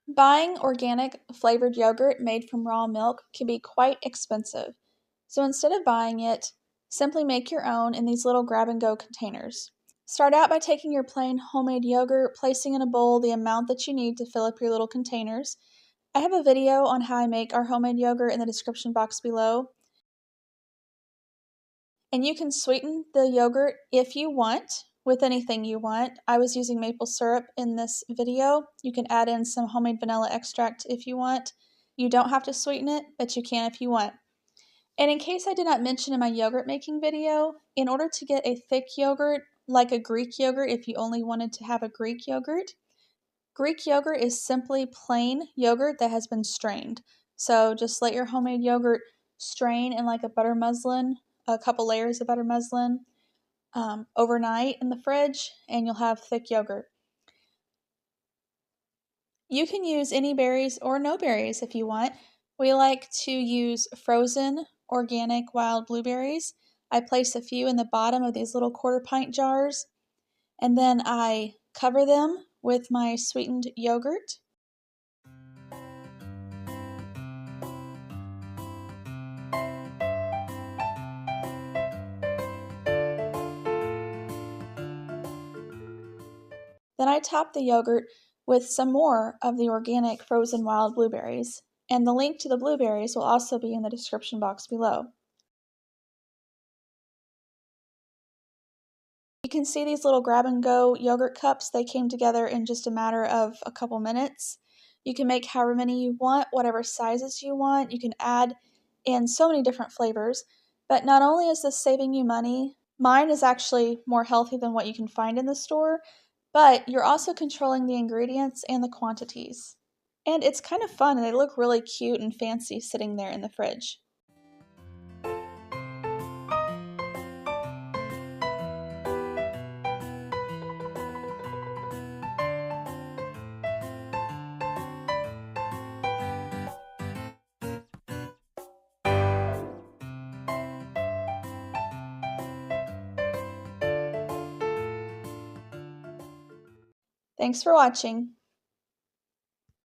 Buying organic flavored yogurt made from raw milk can be quite expensive. So instead of buying it, simply make your own in these little grab-and-go containers. Start out by taking your plain homemade yogurt, placing in a bowl the amount that you need to fill up your little containers. I have a video on how I make our homemade yogurt in the description box below. And you can sweeten the yogurt if you want, with anything you want. I was using maple syrup in this video. You can add in some homemade vanilla extract if you want. You don't have to sweeten it, but you can if you want. And in case I did not mention in my yogurt making video, in order to get a thick yogurt, like a Greek yogurt if you only wanted to have a Greek yogurt is simply plain yogurt that has been strained. So just let your homemade yogurt strain in like a butter muslin, a couple layers of butter muslin, overnight in the fridge, and you'll have thick yogurt. You can use any berries or no berries if you want. We like to use frozen organic wild blueberries. I place a few in the bottom of these little quarter-pint jars, and then I cover them with my sweetened yogurt. Then I top the yogurt with some more of the organic frozen wild blueberries, and the link to the blueberries will also be in the description box below. You can see these little grab-and-go yogurt cups. They came together in just a matter of a couple minutes. You can make however many you want, whatever sizes you want. You can add in so many different flavors. But not only is this saving you money, mine is actually more healthy than what you can find in the store, but you're also controlling the ingredients and the quantities. And it's kind of fun, and they look really cute and fancy sitting there in the fridge. Thanks for watching.